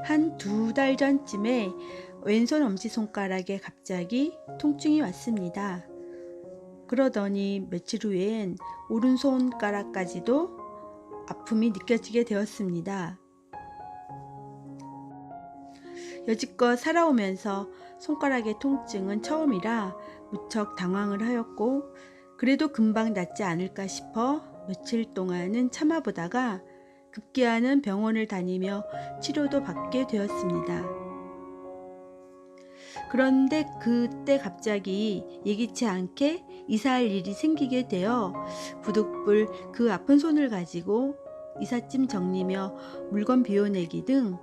한 2달 전쯤에 왼손 엄지손가락에 갑자기 통증이 왔습니다. 그러더니 며칠 후엔 오른손가락까지도 아픔이 느껴지게 되었습니다. 여지껏 살아오면서 손가락의 통증은 처음이라 무척 당황을 하였고, 그래도 금방 낫지 않을까 싶어 며칠 동안은 참아보다가 급기야는 병원을 다니며 치료도 받게 되었습니다. 그런데 그때 갑자기 예기치 않게 이사할 일이 생기게 되어 부득불 그 아픈 손을 가지고 이삿짐 정리며 물건 비워내기 등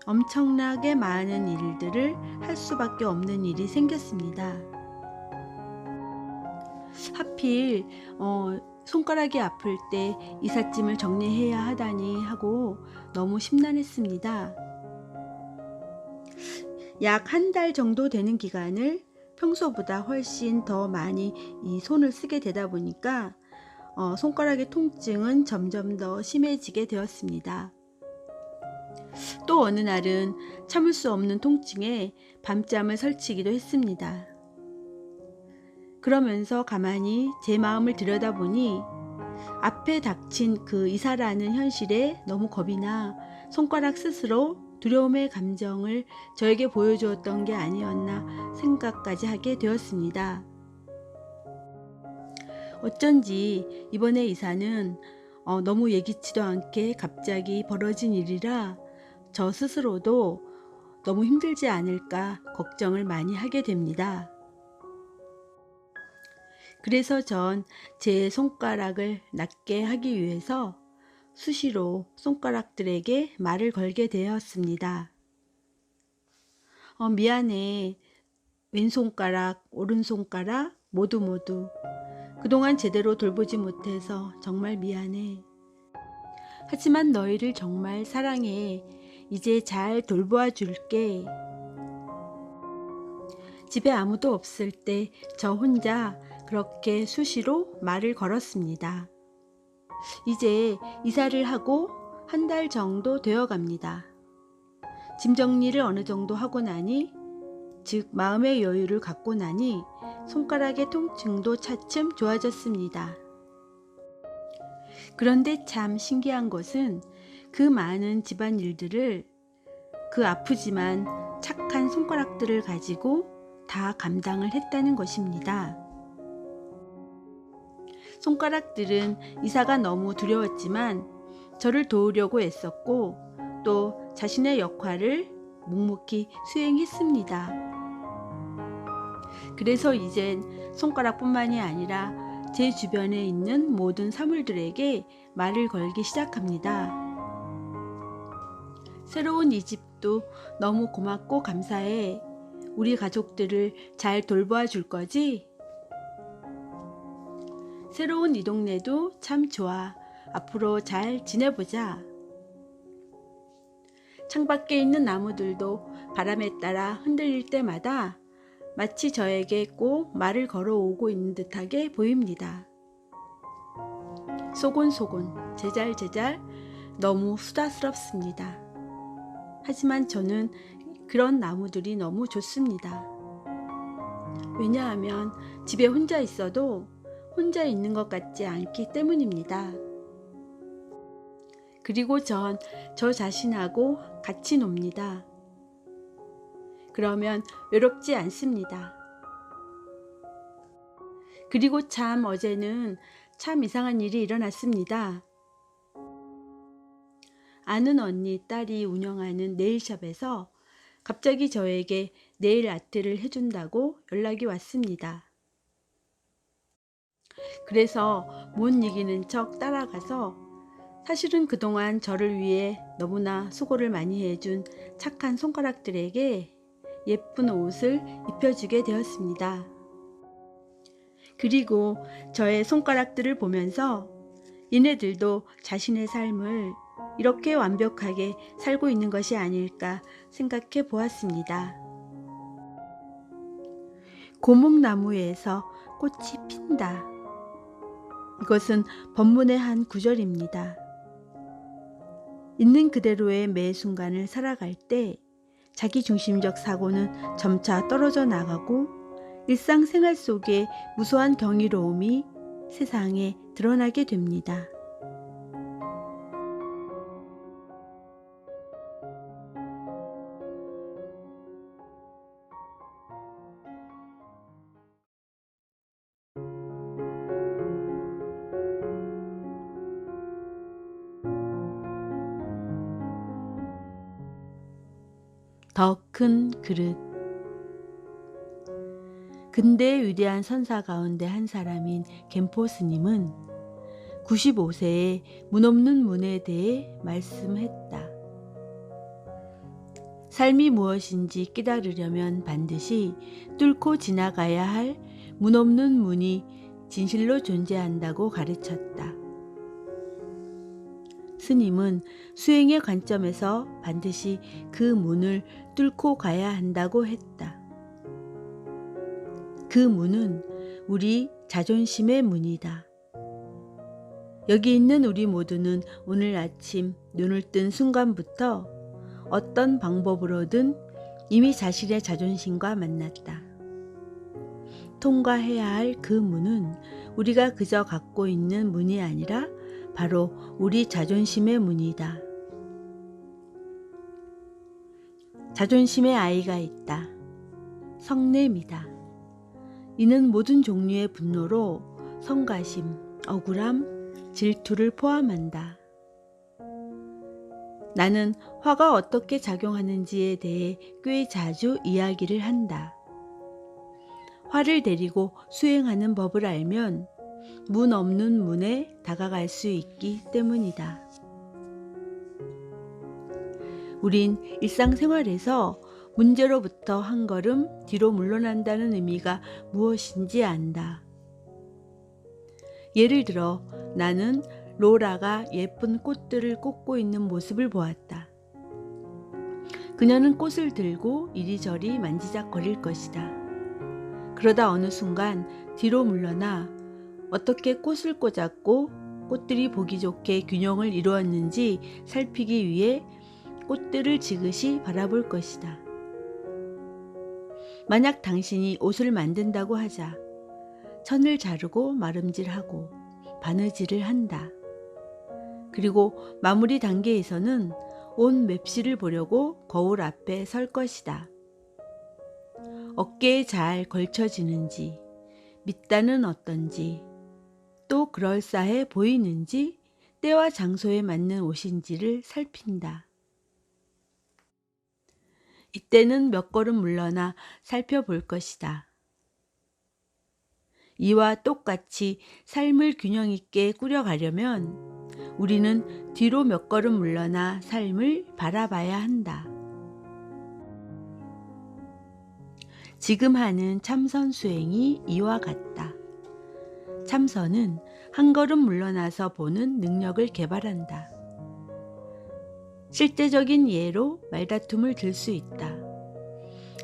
엄청나게 많은 일들을 할 수밖에 없는 일이 생겼습니다. 하필 손가락이 아플 때 이삿짐을 정리해야 하다니 하고 너무 심란했습니다. 약 1달 정도 되는 기간을 평소보다 훨씬 더 많이 이 손을 쓰게 되다 보니까 손가락의 통증은 점점 더 심해지게 되었습니다. 또 어느 날은 참을 수 없는 통증에 밤잠을 설치기도 했습니다. 그러면서 가만히 제 마음을 들여다보니 앞에 닥친 그 이사라는 현실에 너무 겁이 나 손가락 스스로 두려움의 감정을 저에게 보여주었던 게 아니었나 생각까지 하게 되었습니다. 어쩐지 이번에 이사는 너무 예기치도 않게 갑자기 벌어진 일이라 저 스스로도 너무 힘들지 않을까 걱정을 많이 하게 됩니다. 그래서 전 제 손가락을 낫게 하기 위해서 수시로 손가락들에게 말을 걸게 되었습니다. 미안해. 왼손가락, 오른손가락 모두 그동안 제대로 돌보지 못해서 정말 미안해. 하지만 너희를 정말 사랑해. 이제 잘 돌보아 줄게. 집에 아무도 없을 때 저 혼자 그렇게 수시로 말을 걸었습니다. 이제 이사를 하고 1달 정도 되어 갑니다. 짐 정리를 어느 정도 하고 나니, 즉 마음의 여유를 갖고 나니 손가락의 통증도 차츰 좋아졌습니다. 그런데 참 신기한 것은 그 많은 집안일들을 그 아프지만 착한 손가락들을 가지고 다 감당을 했다는 것입니다. 손가락들은 이사가 너무 두려웠지만 저를 도우려고 애썼고 또 자신의 역할을 묵묵히 수행했습니다. 그래서 이젠 손가락뿐만이 아니라 제 주변에 있는 모든 사물들에게 말을 걸기 시작합니다. 새로운 이 집도 너무 고맙고 감사해. 우리 가족들을 잘 돌보아 줄 거지? 새로운 이 동네도 참 좋아. 앞으로 잘 지내보자. 창밖에 있는 나무들도 바람에 따라 흔들릴 때마다 마치 저에게 꼭 말을 걸어오고 있는 듯하게 보입니다. 소곤소곤, 제잘제잘 너무 수다스럽습니다. 하지만 저는 그런 나무들이 너무 좋습니다. 왜냐하면 집에 혼자 있어도 혼자 있는 것 같지 않기 때문입니다. 그리고 전 저 자신하고 같이 놉니다. 그러면 외롭지 않습니다. 그리고 참 어제는 참 이상한 일이 일어났습니다. 아는 언니 딸이 운영하는 네일샵에서 갑자기 저에게 네일 아트를 해준다고 연락이 왔습니다. 그래서 못 이기는 척 따라가서 사실은 그동안 저를 위해 너무나 수고를 많이 해준 착한 손가락들에게 예쁜 옷을 입혀주게 되었습니다. 그리고 저의 손가락들을 보면서 얘네들도 자신의 삶을 이렇게 완벽하게 살고 있는 것이 아닐까 생각해 보았습니다. 고목나무에서 꽃이 핀다. 이것은 법문의 한 구절입니다. 있는 그대로의 매 순간을 살아갈 때 자기 중심적 사고는 점차 떨어져 나가고 일상생활 속에 무수한 경이로움이 세상에 드러나게 됩니다. 더 큰 그릇. 근대의 위대한 선사 가운데 한 사람인 겐포 스님은 95세에 문 없는 문에 대해 말씀했다. 삶이 무엇인지 깨달으려면 반드시 뚫고 지나가야 할 문 없는 문이 진실로 존재한다고 가르쳤다. 스님은 수행의 관점에서 반드시 그 문을 뚫고 가야 한다고 했다. 그 문은 우리 자존심의 문이다. 여기 있는 우리 모두는 오늘 아침 눈을 뜬 순간부터 어떤 방법으로든 이미 자신의 자존심과 만났다. 통과해야 할 그 문은 우리가 그저 갖고 있는 문이 아니라 바로 우리 자존심의 문이다. 자존심의 아이가 있다. 성냄이다. 이는 모든 종류의 분노로 성가심, 억울함, 질투를 포함한다. 나는 화가 어떻게 작용하는지에 대해 꽤 자주 이야기를 한다. 화를 데리고 수행하는 법을 알면 문 없는 문에 다가갈 수 있기 때문이다. 우린 일상생활에서 문제로부터 한 걸음 뒤로 물러난다는 의미가 무엇인지 안다. 예를 들어 나는 로라가 예쁜 꽃들을 꽂고 있는 모습을 보았다. 그녀는 꽃을 들고 이리저리 만지작거릴 것이다. 그러다 어느 순간 뒤로 물러나 어떻게 꽃을 꽂았고 꽃들이 보기 좋게 균형을 이루었는지 살피기 위해 꽃들을 지그시 바라볼 것이다. 만약 당신이 옷을 만든다고 하자. 천을 자르고 마름질하고 바느질을 한다. 그리고 마무리 단계에서는 온 맵시를 보려고 거울 앞에 설 것이다. 어깨에 잘 걸쳐지는지, 밑단은 어떤지, 또 그럴싸해 보이는지, 때와 장소에 맞는 옷인지를 살핀다. 이때는 몇 걸음 물러나 살펴볼 것이다. 이와 똑같이 삶을 균형 있게 꾸려가려면 우리는 뒤로 몇 걸음 물러나 삶을 바라봐야 한다. 지금 하는 참선 수행이 이와 같다. 참선은 한 걸음 물러나서 보는 능력을 개발한다. 실제적인 예로 말다툼을 들 수 있다.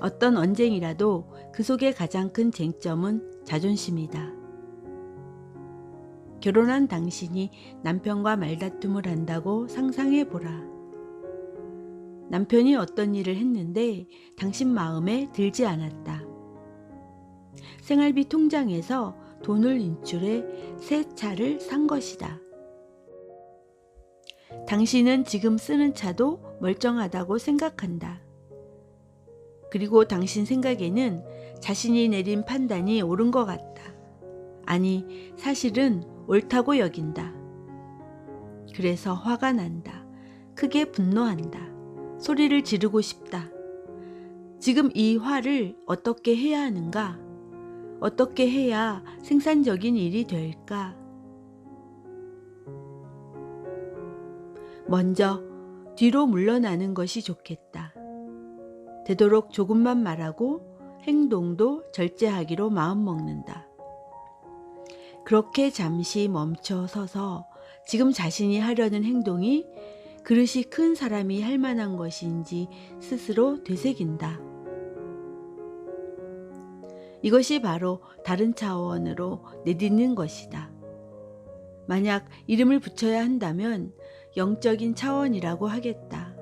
어떤 언쟁이라도 그 속의 가장 큰 쟁점은 자존심이다. 결혼한 당신이 남편과 말다툼을 한다고 상상해 보라. 남편이 어떤 일을 했는데 당신 마음에 들지 않았다. 생활비 통장에서 돈을 인출해 새 차를 산 것이다. 당신은 지금 쓰는 차도 멀쩡하다고 생각한다. 그리고 당신 생각에는 자신이 내린 판단이 옳은 것 같다. 아니, 사실은 옳다고 여긴다. 그래서 화가 난다. 크게 분노한다. 소리를 지르고 싶다. 지금 이 화를 어떻게 해야 하는가? 어떻게 해야 생산적인 일이 될까? 먼저 뒤로 물러나는 것이 좋겠다. 되도록 조금만 말하고 행동도 절제하기로 마음먹는다. 그렇게 잠시 멈춰 서서 지금 자신이 하려는 행동이 그릇이 큰 사람이 할 만한 것인지 스스로 되새긴다. 이것이 바로 다른 차원으로 내딛는 것이다. 만약 이름을 붙여야 한다면 영적인 차원이라고 하겠다.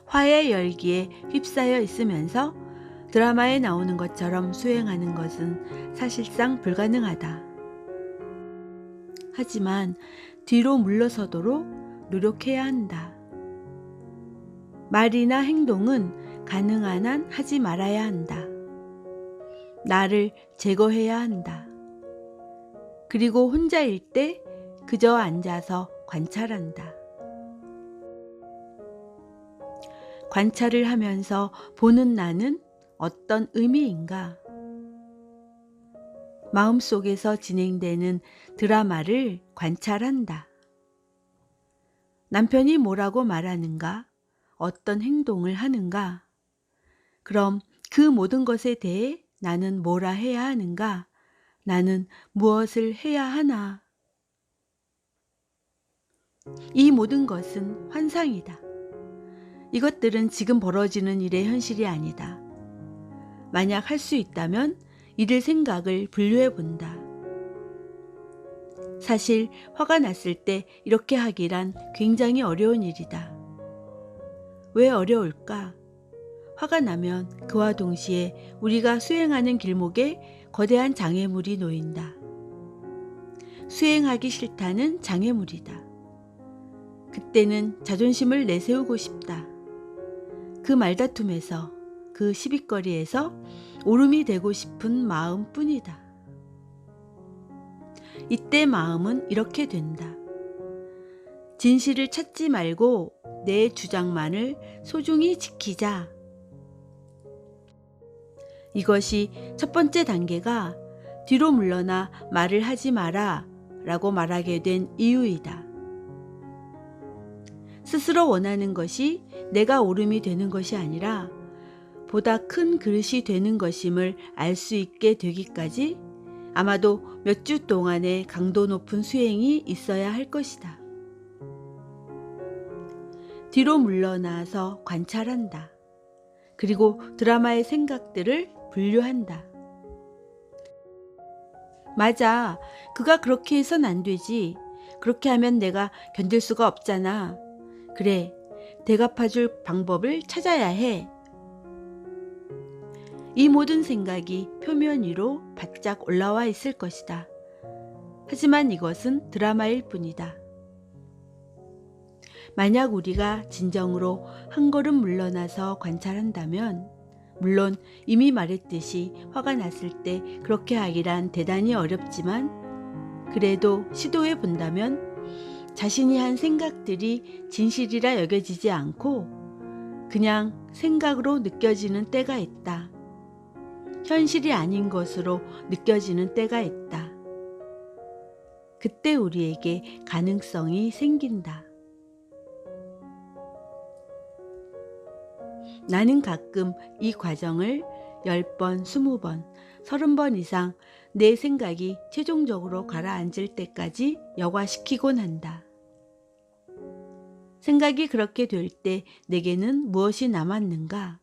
화의 열기에 휩싸여 있으면서 드라마에 나오는 것처럼 수행하는 것은 사실상 불가능하다. 하지만 뒤로 물러서도록 노력해야 한다. 말이나 행동은 가능한 한 하지 말아야 한다. 나를 제거해야 한다. 그리고 혼자일 때 그저 앉아서 관찰한다. 관찰을 하면서 보는 나는 어떤 의미인가? 마음속에서 진행되는 드라마를 관찰한다. 남편이 뭐라고 말하는가? 어떤 행동을 하는가? 그럼 그 모든 것에 대해 나는 뭐라 해야 하는가? 나는 무엇을 해야 하나? 이 모든 것은 환상이다. 이것들은 지금 벌어지는 일의 현실이 아니다. 만약 할 수 있다면 이들 생각을 분류해 본다. 사실 화가 났을 때 이렇게 하기란 굉장히 어려운 일이다. 왜 어려울까? 화가 나면 그와 동시에 우리가 수행하는 길목에 거대한 장애물이 놓인다. 수행하기 싫다는 장애물이다. 그때는 자존심을 내세우고 싶다. 그 말다툼에서, 그 시비거리에서 오름이 되고 싶은 마음뿐이다. 이때 마음은 이렇게 된다. 진실을 찾지 말고 내 주장만을 소중히 지키자. 이것이 첫 번째 단계가 뒤로 물러나 말을 하지 마라 라고 말하게 된 이유이다. 스스로 원하는 것이 내가 옳음이 되는 것이 아니라 보다 큰 그릇이 되는 것임을 알 수 있게 되기까지 아마도 몇 주 동안의 강도 높은 수행이 있어야 할 것이다. 뒤로 물러나서 관찰한다. 그리고 드라마의 생각들을 분류한다. 맞아, 그가 그렇게 해선 안 되지. 그렇게 하면 내가 견딜 수가 없잖아. 그래, 대갚아줄 방법을 찾아야 해. 이 모든 생각이 표면 위로 바짝 올라와 있을 것이다. 하지만 이것은 드라마일 뿐이다. 만약 우리가 진정으로 한 걸음 물러나서 관찰한다면, 물론 이미 말했듯이 화가 났을 때 그렇게 하기란 대단히 어렵지만, 그래도 시도해 본다면 자신이 한 생각들이 진실이라 여겨지지 않고 그냥 생각으로 느껴지는 때가 있다. 현실이 아닌 것으로 느껴지는 때가 있다. 그때 우리에게 가능성이 생긴다. 나는 가끔 이 과정을 10번, 20번, 30번 이상 내 생각이 최종적으로 가라앉을 때까지 여과시키곤 한다. 생각이 그렇게 될 때 내게는 무엇이 남았는가?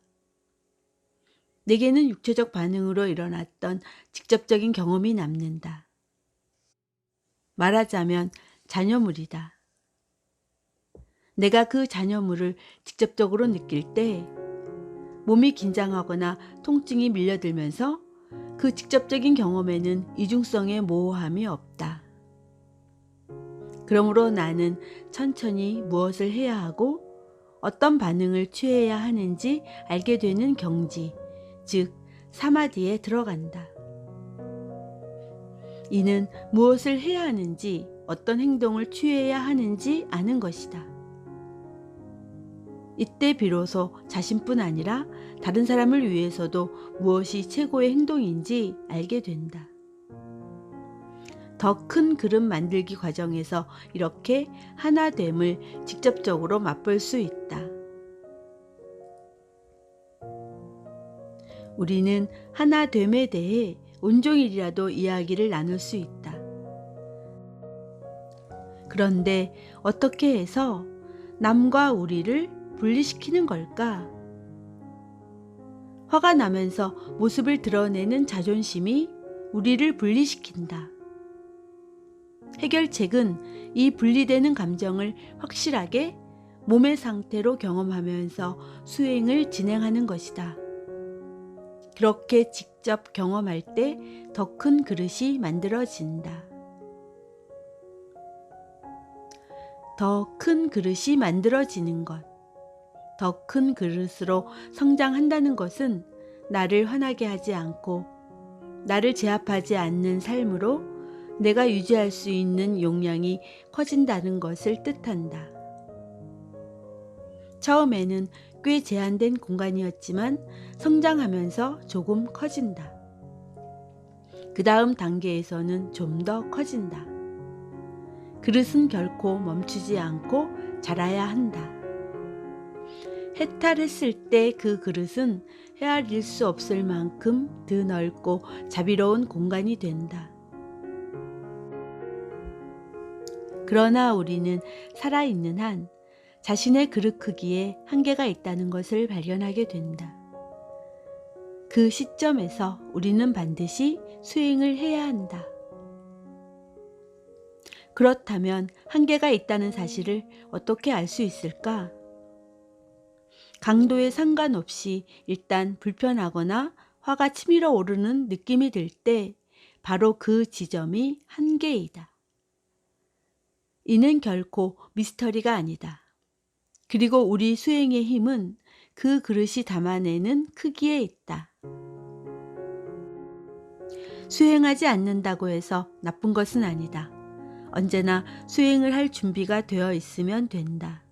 내게는 육체적 반응으로 일어났던 직접적인 경험이 남는다. 말하자면 잔여물이다. 내가 그 잔여물을 직접적으로 느낄 때 몸이 긴장하거나 통증이 밀려들면서 그 직접적인 경험에는 이중성의 모호함이 없다. 그러므로 나는 천천히 무엇을 해야 하고 어떤 반응을 취해야 하는지 알게 되는 경지, 즉 사마디에 들어간다. 이는 무엇을 해야 하는지, 어떤 행동을 취해야 하는지 아는 것이다. 이때 비로소 자신뿐 아니라 다른 사람을 위해서도 무엇이 최고의 행동인지 알게 된다. 더 큰 그릇 만들기 과정에서 이렇게 하나됨을 직접적으로 맛볼 수 있다. 우리는 하나됨에 대해 온종일이라도 이야기를 나눌 수 있다. 그런데 어떻게 해서 남과 우리를 분리시키는 걸까? 화가 나면서 모습을 드러내는 자존심이 우리를 분리시킨다. 해결책은 이 분리되는 감정을 확실하게 몸의 상태로 경험하면서 수행을 진행하는 것이다. 그렇게 직접 경험할 때 더 큰 그릇이 만들어진다. 더 큰 그릇이 만들어지는 것. 더 큰 그릇으로 성장한다는 것은 나를 화나게 하지 않고 나를 제압하지 않는 삶으로 내가 유지할 수 있는 용량이 커진다는 것을 뜻한다. 처음에는 꽤 제한된 공간이었지만 성장하면서 조금 커진다. 그 다음 단계에서는 좀 더 커진다. 그릇은 결코 멈추지 않고 자라야 한다. 해탈했을 때 그 그릇은 헤아릴 수 없을 만큼 드넓고 자비로운 공간이 된다. 그러나 우리는 살아있는 한 자신의 그릇 크기에 한계가 있다는 것을 발견하게 된다. 그 시점에서 우리는 반드시 수행을 해야 한다. 그렇다면 한계가 있다는 사실을 어떻게 알 수 있을까? 강도에 상관없이 일단 불편하거나 화가 치밀어 오르는 느낌이 들 때 바로 그 지점이 한계이다. 이는 결코 미스터리가 아니다. 그리고 우리 수행의 힘은 그 그릇이 담아내는 크기에 있다. 수행하지 않는다고 해서 나쁜 것은 아니다. 언제나 수행을 할 준비가 되어 있으면 된다.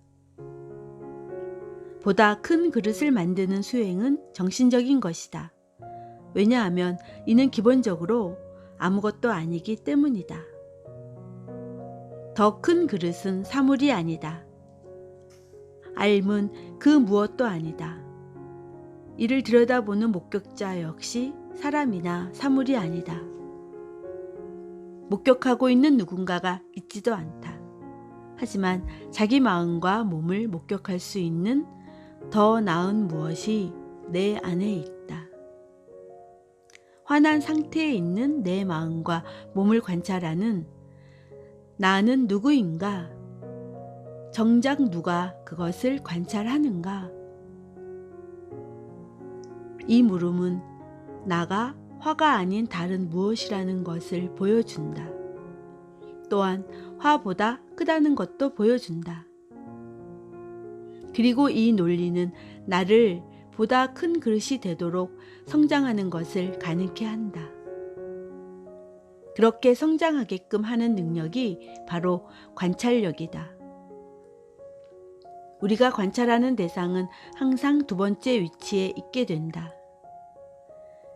보다 큰 그릇을 만드는 수행은 정신적인 것이다. 왜냐하면 이는 기본적으로 아무것도 아니기 때문이다. 더 큰 그릇은 사물이 아니다. 알문 그 무엇도 아니다. 이를 들여다보는 목격자 역시 사람이나 사물이 아니다. 목격하고 있는 누군가가 있지도 않다. 하지만 자기 마음과 몸을 목격할 수 있는 더 나은 무엇이 내 안에 있다. 화난 상태에 있는 내 마음과 몸을 관찰하는 나는 누구인가? 정작 누가 그것을 관찰하는가? 이 물음은 나가 화가 아닌 다른 무엇이라는 것을 보여준다. 또한 화보다 크다는 것도 보여준다. 그리고 이 논리는 나를 보다 큰 그릇이 되도록 성장하는 것을 가능케 한다. 그렇게 성장하게끔 하는 능력이 바로 관찰력이다. 우리가 관찰하는 대상은 항상 두 번째 위치에 있게 된다.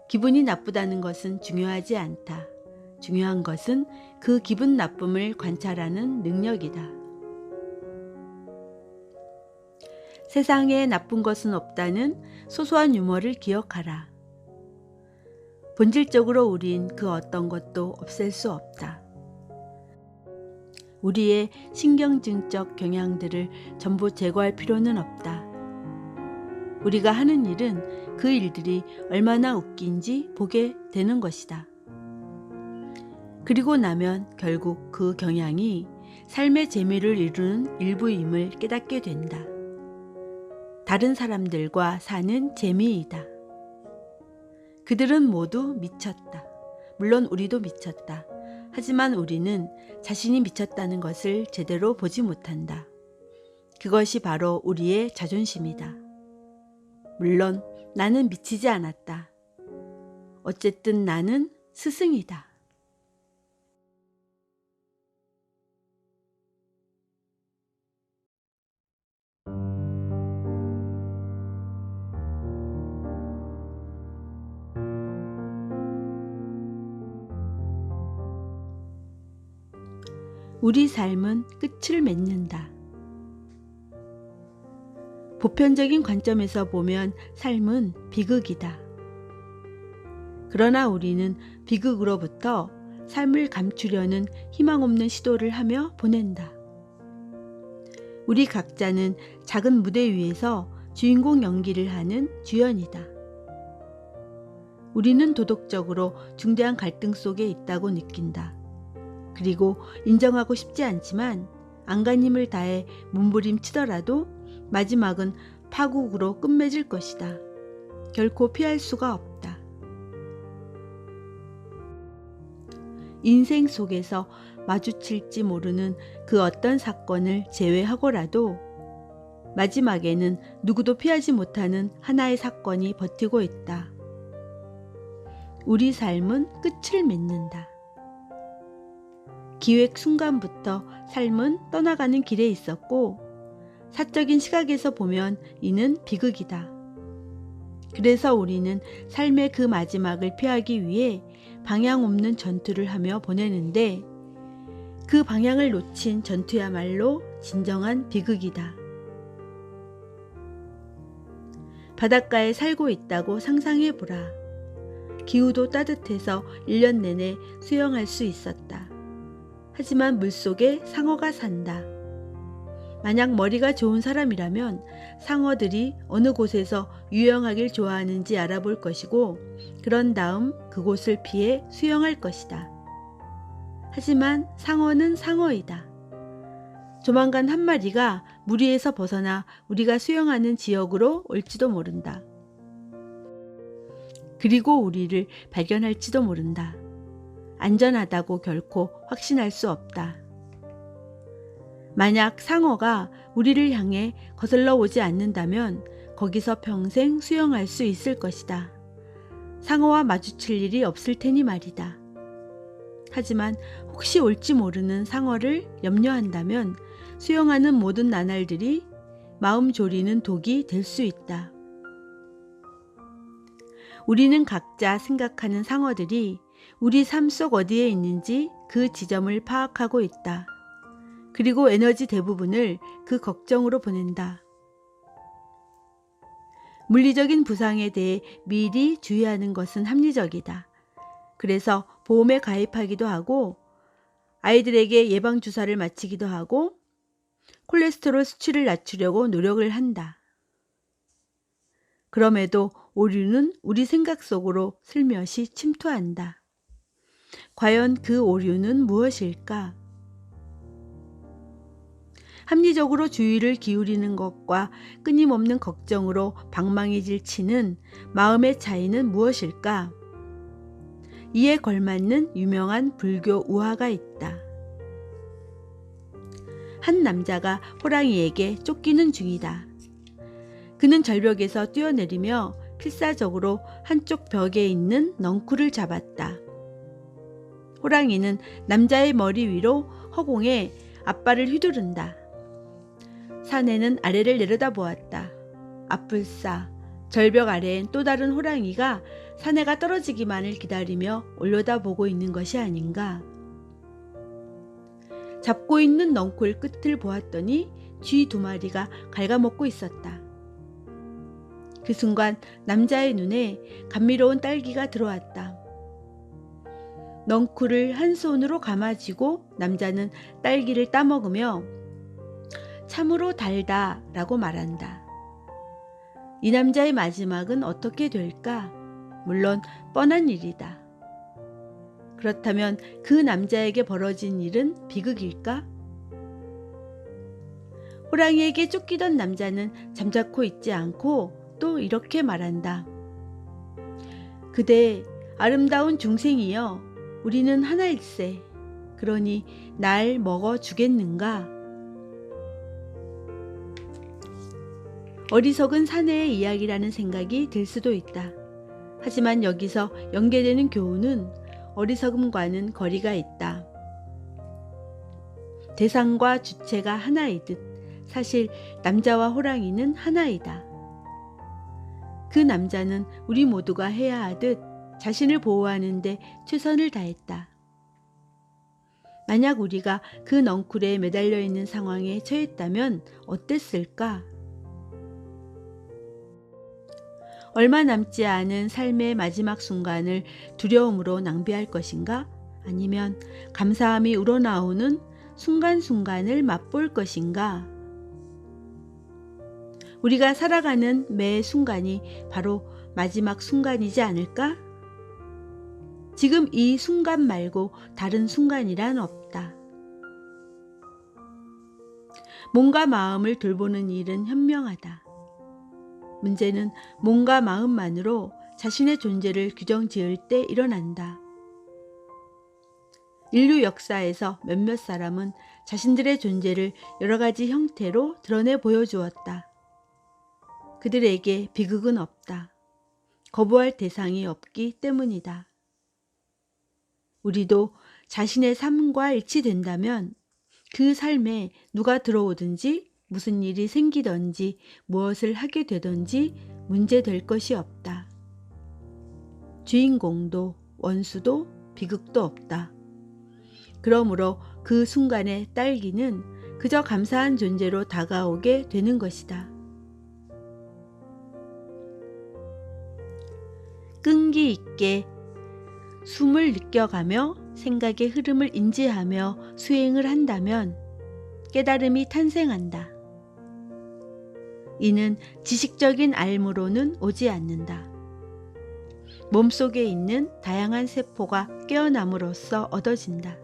기분이 나쁘다는 것은 중요하지 않다. 중요한 것은 그 기분 나쁨을 관찰하는 능력이다. 세상에 나쁜 것은 없다는 소소한 유머를 기억하라. 본질적으로 우린 그 어떤 것도 없앨 수 없다. 우리의 신경증적 경향들을 전부 제거할 필요는 없다. 우리가 하는 일은 그 일들이 얼마나 웃긴지 보게 되는 것이다. 그리고 나면 결국 그 경향이 삶의 재미를 이루는 일부임을 깨닫게 된다. 다른 사람들과 사는 재미이다. 그들은 모두 미쳤다. 물론 우리도 미쳤다. 하지만 우리는 자신이 미쳤다는 것을 제대로 보지 못한다. 그것이 바로 우리의 자존심이다. 물론 나는 미치지 않았다. 어쨌든 나는 스승이다. 우리 삶은 끝을 맺는다. 보편적인 관점에서 보면 삶은 비극이다. 그러나 우리는 비극으로부터 삶을 감추려는 희망 없는 시도를 하며 보낸다. 우리 각자는 작은 무대 위에서 주인공 연기를 하는 주연이다. 우리는 도덕적으로 중대한 갈등 속에 있다고 느낀다. 그리고 인정하고 싶지 않지만 안간힘을 다해 몸부림치더라도 마지막은 파국으로 끝맺을 것이다. 결코 피할 수가 없다. 인생 속에서 마주칠지 모르는 그 어떤 사건을 제외하고라도 마지막에는 누구도 피하지 못하는 하나의 사건이 버티고 있다. 우리 삶은 끝을 맺는다. 기획 순간부터 삶은 떠나가는 길에 있었고 사적인 시각에서 보면 이는 비극이다. 그래서 우리는 삶의 그 마지막을 피하기 위해 방향 없는 전투를 하며 보내는데 그 방향을 놓친 전투야말로 진정한 비극이다. 바닷가에 살고 있다고 상상해보라. 기후도 따뜻해서 1년 내내 수영할 수 있었다. 하지만 물속에 상어가 산다. 만약 머리가 좋은 사람이라면 상어들이 어느 곳에서 유영하길 좋아하는지 알아볼 것이고 그런 다음 그곳을 피해 수영할 것이다. 하지만 상어는 상어이다. 조만간 한 마리가 무리에서 벗어나 우리가 수영하는 지역으로 올지도 모른다. 그리고 우리를 발견할지도 모른다. 안전하다고 결코 확신할 수 없다. 만약 상어가 우리를 향해 거슬러 오지 않는다면 거기서 평생 수영할 수 있을 것이다. 상어와 마주칠 일이 없을 테니 말이다. 하지만 혹시 올지 모르는 상어를 염려한다면 수영하는 모든 나날들이 마음 졸이는 독이 될 수 있다. 우리는 각자 생각하는 상어들이 우리 삶 속 어디에 있는지 그 지점을 파악하고 있다. 그리고 에너지 대부분을 그 걱정으로 보낸다. 물리적인 부상에 대해 미리 주의하는 것은 합리적이다. 그래서 보험에 가입하기도 하고 아이들에게 예방주사를 맞히기도 하고 콜레스테롤 수치를 낮추려고 노력을 한다. 그럼에도 오류는 우리 생각 속으로 슬며시 침투한다. 과연 그 오류는 무엇일까? 합리적으로 주의를 기울이는 것과 끊임없는 걱정으로 방망이질 치는 마음의 차이는 무엇일까? 이에 걸맞는 유명한 불교 우화가 있다. 한 남자가 호랑이에게 쫓기는 중이다. 그는 절벽에서 뛰어내리며 필사적으로 한쪽 벽에 있는 넝쿨을 잡았다. 호랑이는 남자의 머리 위로 허공에 앞발을 휘두른다. 사내는 아래를 내려다보았다. 아뿔싸, 절벽 아래엔 또 다른 호랑이가 사내가 떨어지기만을 기다리며 올려다보고 있는 것이 아닌가. 잡고 있는 넝쿨 끝을 보았더니 쥐 2마리가 갉아먹고 있었다. 그 순간 남자의 눈에 감미로운 딸기가 들어왔다. 넝쿨을 한 손으로 감아쥐고 남자는 딸기를 따먹으며 참으로 달다 라고 말한다. 이 남자의 마지막은 어떻게 될까? 물론 뻔한 일이다. 그렇다면 그 남자에게 벌어진 일은 비극일까? 호랑이에게 쫓기던 남자는 잠자코 있지 않고 또 이렇게 말한다. 그대 아름다운 중생이여, 우리는 하나일세. 그러니 날 먹어 주겠는가? 어리석은 사내의 이야기라는 생각이 들 수도 있다. 하지만 여기서 연계되는 교훈은 어리석음과는 거리가 있다. 대상과 주체가 하나이듯 사실 남자와 호랑이는 하나이다. 그 남자는 우리 모두가 해야 하듯 자신을 보호하는 데 최선을 다했다. 만약 우리가 그 넝쿨에 매달려 있는 상황에 처했다면 어땠을까? 얼마 남지 않은 삶의 마지막 순간을 두려움으로 낭비할 것인가? 아니면 감사함이 우러나오는 순간순간을 맛볼 것인가? 우리가 살아가는 매 순간이 바로 마지막 순간이지 않을까? 지금 이 순간 말고 다른 순간이란 없다. 몸과 마음을 돌보는 일은 현명하다. 문제는 몸과 마음만으로 자신의 존재를 규정 지을 때 일어난다. 인류 역사에서 몇몇 사람은 자신들의 존재를 여러 가지 형태로 드러내 보여주었다. 그들에게 비극은 없다. 거부할 대상이 없기 때문이다. 우리도 자신의 삶과 일치된다면 그 삶에 누가 들어오든지 무슨 일이 생기든지 무엇을 하게 되든지 문제될 것이 없다. 주인공도 원수도 비극도 없다. 그러므로 그 순간의 딸기는 그저 감사한 존재로 다가오게 되는 것이다. 끈기 있게 숨을 느껴가며 생각의 흐름을 인지하며 수행을 한다면 깨달음이 탄생한다. 이는 지식적인 알무로는 오지 않는다. 몸속에 있는 다양한 세포가 깨어남으로써 얻어진다.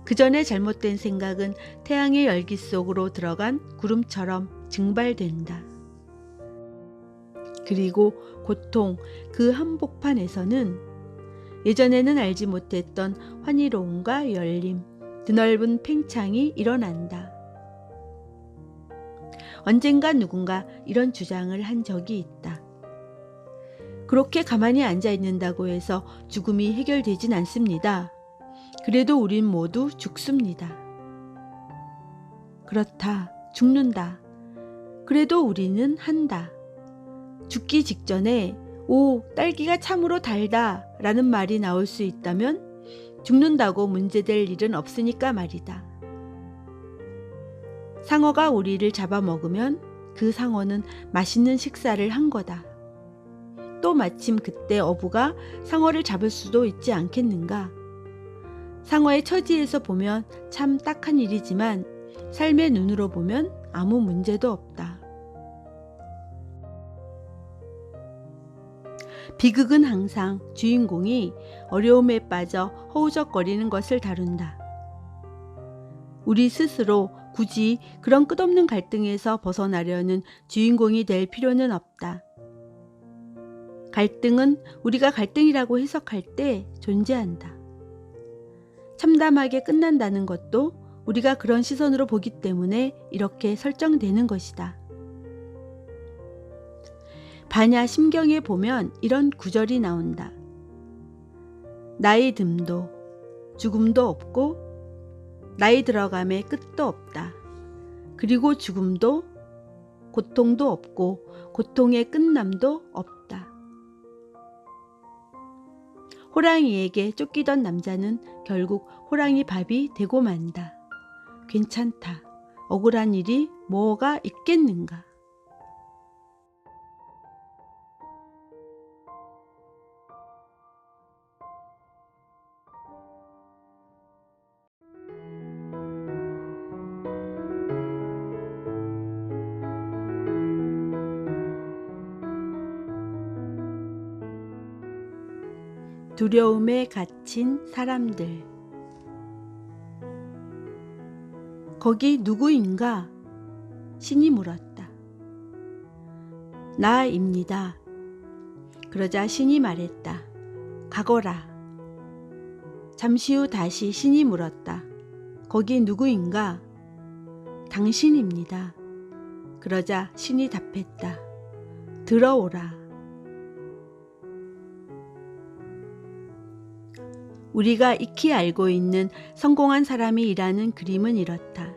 그 전에 잘못된 생각은 태양의 열기 속으로 들어간 구름처럼 증발된다. 그리고 고통 그 한복판에서는 예전에는 알지 못했던 환희로움과 열림, 드넓은 팽창이 일어난다. 언젠가 누군가 이런 주장을 한 적이 있다. 그렇게 가만히 앉아 있는다고 해서 죽음이 해결되진 않습니다. 그래도 우린 모두 죽습니다. 그렇다, 죽는다. 그래도 우리는 한다. 죽기 직전에 오, 딸기가 참으로 달다 라는 말이 나올 수 있다면 죽는다고 문제될 일은 없으니까 말이다. 상어가 우리를 잡아먹으면 그 상어는 맛있는 식사를 한 거다. 또 마침 그때 어부가 상어를 잡을 수도 있지 않겠는가? 상어의 처지에서 보면 참 딱한 일이지만 삶의 눈으로 보면 아무 문제도 없다. 비극은 항상 주인공이 어려움에 빠져 허우적거리는 것을 다룬다. 우리 스스로 굳이 그런 끝없는 갈등에서 벗어나려는 주인공이 될 필요는 없다. 갈등은 우리가 갈등이라고 해석할 때 존재한다. 참담하게 끝난다는 것도 우리가 그런 시선으로 보기 때문에 이렇게 설정되는 것이다. 반야 심경에 보면 이런 구절이 나온다. 나이 듦도 죽음도 없고 나이 들어감에 끝도 없다. 그리고 죽음도 고통도 없고 고통의 끝남도 없다. 호랑이에게 쫓기던 남자는 결국 호랑이 밥이 되고 만다. 괜찮다. 억울한 일이 뭐가 있겠는가. 두려움에 갇힌 사람들. 거기 누구인가? 신이 물었다. 나입니다. 그러자 신이 말했다. 가거라. 잠시 후 다시 신이 물었다. 거기 누구인가? 당신입니다. 그러자 신이 답했다. 들어오라. 우리가 익히 알고 있는 성공한 사람이 일하는 그림은 이렇다.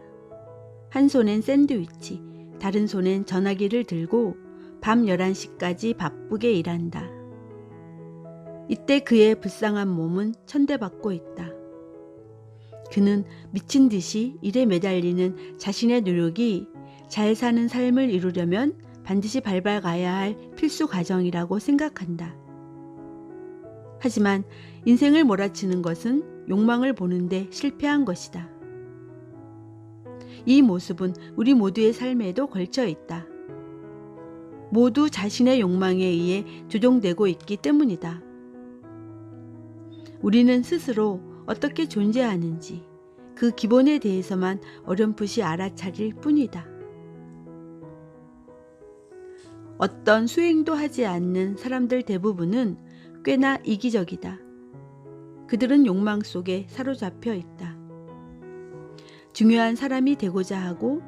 한 손엔 샌드위치, 다른 손엔 전화기를 들고 밤 11시까지 바쁘게 일한다. 이때 그의 불쌍한 몸은 천대받고 있다. 그는 미친 듯이 일에 매달리는 자신의 노력이 잘 사는 삶을 이루려면 반드시 밟아가야 할 필수 과정이라고 생각한다. 하지만 인생을 몰아치는 것은 욕망을 보는데 실패한 것이다. 이 모습은 우리 모두의 삶에도 걸쳐 있다. 모두 자신의 욕망에 의해 조종되고 있기 때문이다. 우리는 스스로 어떻게 존재하는지, 그 기본에 대해서만 어렴풋이 알아차릴 뿐이다. 어떤 수행도 하지 않는 사람들 대부분은 꽤나 이기적이다. 그들은 욕망 속에 사로잡혀 있다. 중요한 사람이 되고자 하고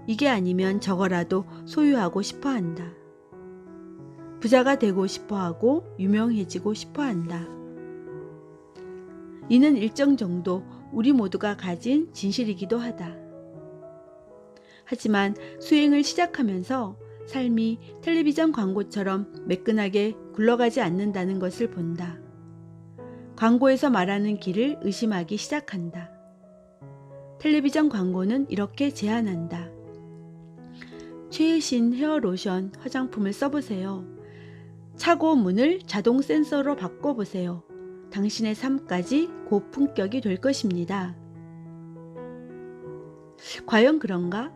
이게 아니면 저거라도 소유하고 싶어 한다. 부자가 되고 싶어 하고 유명해지고 싶어 한다. 이는 일정 정도 우리 모두가 가진 진실이기도 하다. 하지만 수행을 시작하면서 삶이 텔레비전 광고처럼 매끈하게 굴러가지 않는다는 것을 본다. 광고에서 말하는 길을 의심하기 시작한다. 텔레비전 광고는 이렇게 제안한다. 최신 헤어로션, 화장품을 써보세요. 차고 문을 자동 센서로 바꿔보세요. 당신의 삶까지 고품격이 될 것입니다. 과연 그런가?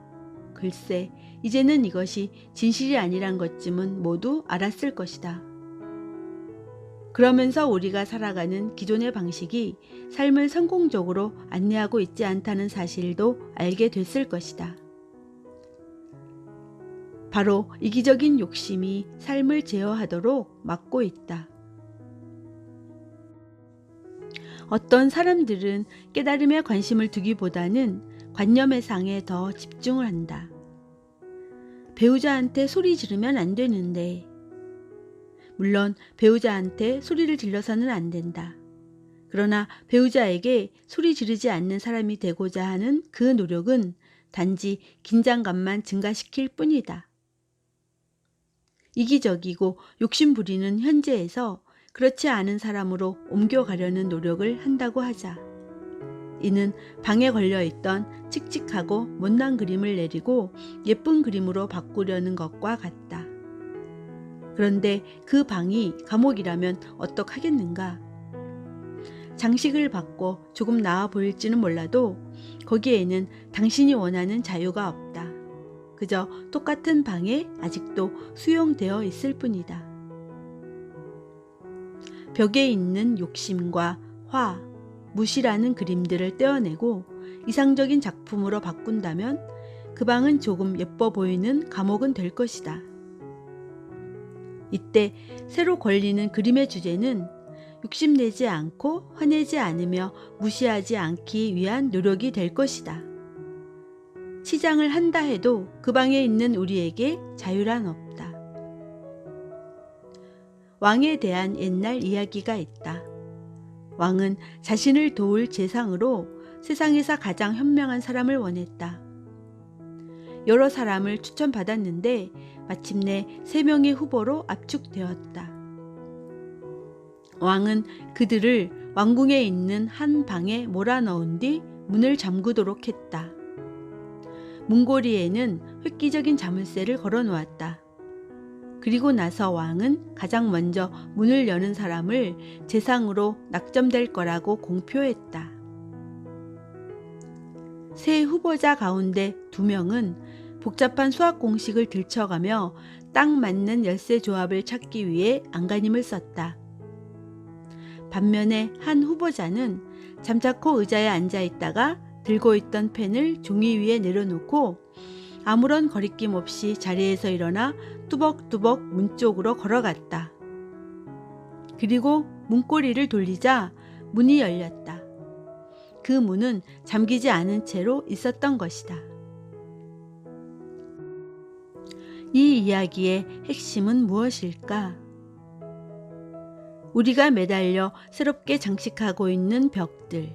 글쎄, 이제는 이것이 진실이 아니란 것쯤은 모두 알았을 것이다. 그러면서 우리가 살아가는 기존의 방식이 삶을 성공적으로 안내하고 있지 않다는 사실도 알게 됐을 것이다. 바로 이기적인 욕심이 삶을 제어하도록 막고 있다. 어떤 사람들은 깨달음에 관심을 두기보다는 관념의 상에 더 집중을 한다. 배우자한테 소리 지르면 안 되는데. 물론 배우자한테 소리를 질러서는 안 된다. 그러나 배우자에게 소리 지르지 않는 사람이 되고자 하는 그 노력은 단지 긴장감만 증가시킬 뿐이다. 이기적이고 욕심부리는 현재에서 그렇지 않은 사람으로 옮겨가려는 노력을 한다고 하자. 이는 방에 걸려있던 칙칙하고 못난 그림을 내리고 예쁜 그림으로 바꾸려는 것과 같다. 그런데 그 방이 감옥이라면 어떡하겠는가? 장식을 바꿔 조금 나아 보일지는 몰라도 거기에는 당신이 원하는 자유가 없다. 그저 똑같은 방에 아직도 수용되어 있을 뿐이다. 벽에 있는 욕심과 화, 무시라는 그림들을 떼어내고 이상적인 작품으로 바꾼다면 그 방은 조금 예뻐 보이는 감옥은 될 것이다. 이때 새로 걸리는 그림의 주제는 욕심내지 않고 화내지 않으며 무시하지 않기 위한 노력이 될 것이다. 치장을 한다 해도 그 방에 있는 우리에게 자유란 없다. 왕에 대한 옛날 이야기가 있다. 왕은 자신을 도울 재상으로 세상에서 가장 현명한 사람을 원했다. 여러 사람을 추천받았는데 마침내 3명의 후보로 압축되었다. 왕은 그들을 왕궁에 있는 한 방에 몰아넣은 뒤 문을 잠그도록 했다. 문고리에는 획기적인 자물쇠를 걸어놓았다. 그리고 나서 왕은 가장 먼저 문을 여는 사람을 재상으로 낙점될 거라고 공표했다. 3 후보자 가운데 2명은 복잡한 수학 공식을 들춰가며 딱 맞는 열쇠 조합을 찾기 위해 안간힘을 썼다. 반면에 한 후보자는 잠자코 의자에 앉아 있다가 들고 있던 펜을 종이 위에 내려놓고 아무런 거리낌 없이 자리에서 일어나 뚜벅뚜벅 문 쪽으로 걸어갔다. 그리고 문고리를 돌리자 문이 열렸다. 그 문은 잠기지 않은 채로 있었던 것이다. 이 이야기의 핵심은 무엇일까? 우리가 매달려 새롭게 장식하고 있는 벽들,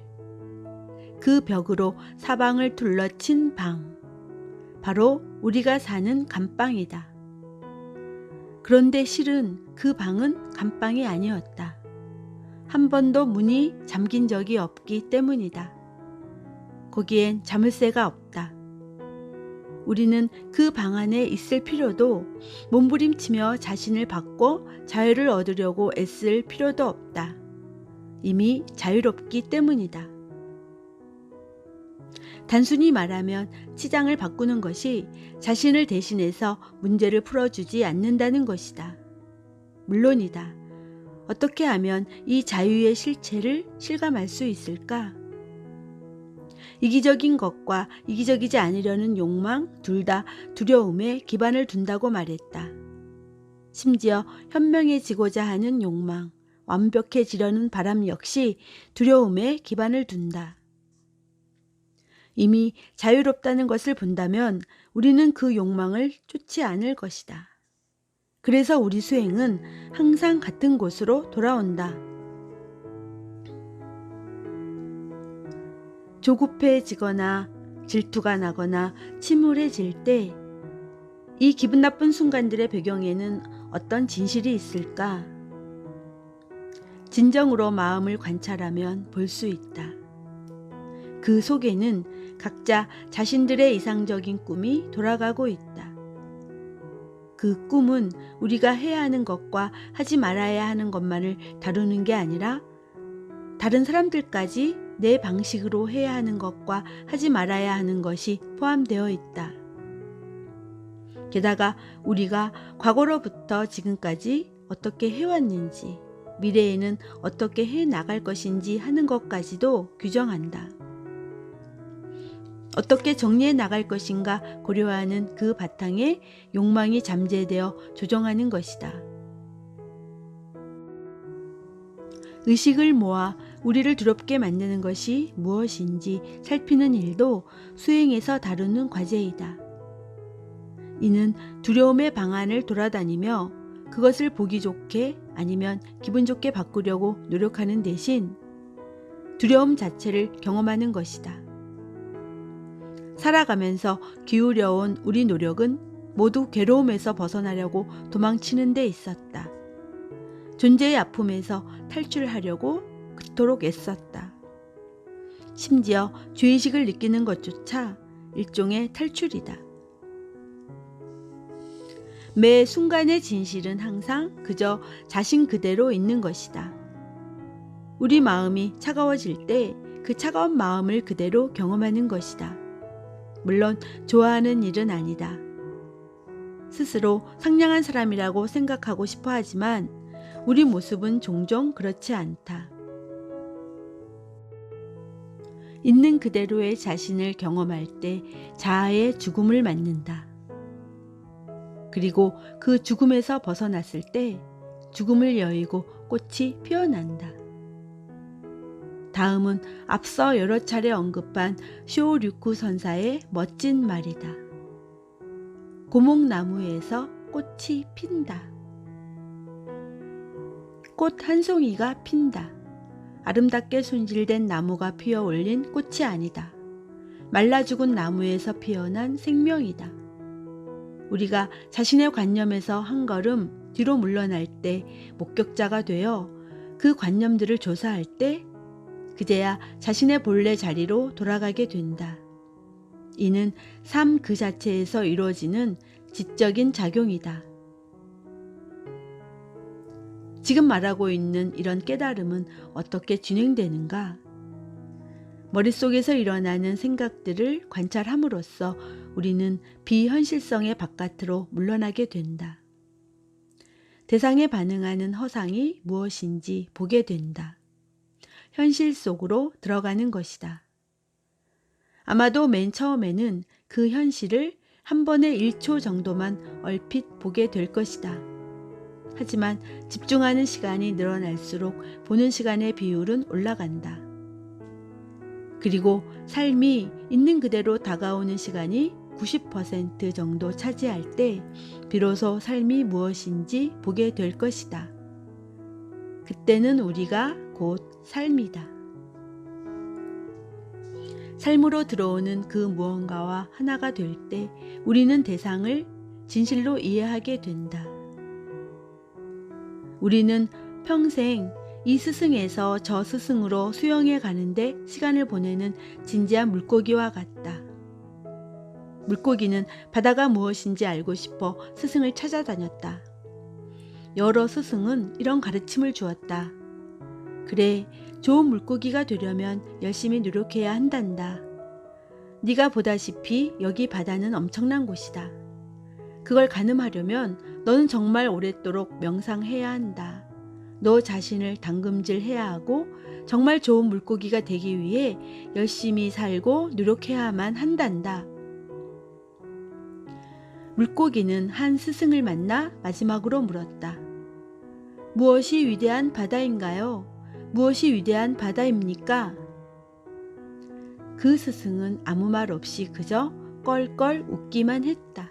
그 벽으로 사방을 둘러친 방, 바로 우리가 사는 감방이다. 그런데 실은 그 방은 감방이 아니었다. 한 번도 문이 잠긴 적이 없기 때문이다. 거기엔 자물쇠가 없다. 우리는 그 방 안에 있을 필요도 몸부림치며 자신을 바꿔 자유를 얻으려고 애쓸 필요도 없다. 이미 자유롭기 때문이다. 단순히 말하면 치장을 바꾸는 것이 자신을 대신해서 문제를 풀어주지 않는다는 것이다. 물론이다. 어떻게 하면 이 자유의 실체를 실감할 수 있을까? 이기적인 것과 이기적이지 않으려는 욕망 둘 다 두려움에 기반을 둔다고 말했다. 심지어 현명해지고자 하는 욕망, 완벽해지려는 바람 역시 두려움에 기반을 둔다. 이미 자유롭다는 것을 본다면 우리는 그 욕망을 쫓지 않을 것이다. 그래서 우리 수행은 항상 같은 곳으로 돌아온다. 조급해지거나 질투가 나거나 침울해질 때 이 기분 나쁜 순간들의 배경에는 어떤 진실이 있을까? 진정으로 마음을 관찰하면 볼 수 있다. 그 속에는 각자 자신들의 이상적인 꿈이 돌아가고 있다. 그 꿈은 우리가 해야 하는 것과 하지 말아야 하는 것만을 다루는 게 아니라 다른 사람들까지 내 방식으로 해야 하는 것과 하지 말아야 하는 것이 포함되어 있다. 게다가 우리가 과거로부터 지금까지 어떻게 해왔는지, 미래에는 어떻게 해 나갈 것인지 하는 것까지도 규정한다. 어떻게 정리해 나갈 것인가 고려하는 그 바탕에 욕망이 잠재되어 조정하는 것이다. 의식을 모아 우리를 두렵게 만드는 것이 무엇인지 살피는 일도 수행에서 다루는 과제이다. 이는 두려움의 방안을 돌아다니며 그것을 보기 좋게 아니면 기분 좋게 바꾸려고 노력하는 대신 두려움 자체를 경험하는 것이다. 살아가면서 기울여온 우리 노력은 모두 괴로움에서 벗어나려고 도망치는 데 있었다. 존재의 아픔에서 탈출하려고 그토록 애썼다. 심지어 죄의식을 느끼는 것조차 일종의 탈출이다. 매 순간의 진실은 항상 그저 자신 그대로 있는 것이다. 우리 마음이 차가워질 때 그 차가운 마음을 그대로 경험하는 것이다. 물론 좋아하는 일은 아니다. 스스로 상냥한 사람이라고 생각하고 싶어 하지만 우리 모습은 종종 그렇지 않다. 있는 그대로의 자신을 경험할 때 자아의 죽음을 맞는다. 그리고 그 죽음에서 벗어났을 때 죽음을 여의고 꽃이 피어난다. 다음은 앞서 여러 차례 언급한 쇼류쿠 선사의 멋진 말이다. 고목나무에서 꽃이 핀다. 꽃 한 송이가 핀다. 아름답게 손질된 나무가 피어 올린 꽃이 아니다. 말라 죽은 나무에서 피어난 생명이다. 우리가 자신의 관념에서 한 걸음 뒤로 물러날 때 목격자가 되어 그 관념들을 조사할 때 그제야 자신의 본래 자리로 돌아가게 된다. 이는 삶 그 자체에서 이루어지는 지적인 작용이다. 지금 말하고 있는 이런 깨달음은 어떻게 진행되는가? 머릿속에서 일어나는 생각들을 관찰함으로써 우리는 비현실성의 바깥으로 물러나게 된다. 대상에 반응하는 허상이 무엇인지 보게 된다. 현실 속으로 들어가는 것이다. 아마도 맨 처음에는 그 현실을 한 번에 1초 정도만 얼핏 보게 될 것이다. 하지만 집중하는 시간이 늘어날수록 보는 시간의 비율은 올라간다. 그리고 삶이 있는 그대로 다가오는 시간이 90% 정도 차지할 때 비로소 삶이 무엇인지 보게 될 것이다. 그때는 우리가 곧 삶이다. 삶으로 들어오는 그 무언가와 하나가 될 때 우리는 대상을 진실로 이해하게 된다. 우리는 평생 이 스승에서 저 스승으로 수영해 가는데 시간을 보내는 진지한 물고기와 같다. 물고기는 바다가 무엇인지 알고 싶어 스승을 찾아다녔다. 여러 스승은 이런 가르침을 주었다. 그래, 좋은 물고기가 되려면 열심히 노력해야 한단다. 네가 보다시피 여기 바다는 엄청난 곳이다. 그걸 가늠하려면 너는 정말 오랫도록 명상해야 한다. 너 자신을 담금질해야 하고 정말 좋은 물고기가 되기 위해 열심히 살고 노력해야만 한단다. 물고기는 한 스승을 만나 마지막으로 물었다. 무엇이 위대한 바다인가요? 무엇이 위대한 바다입니까? 그 스승은 아무 말 없이 그저 껄껄 웃기만 했다.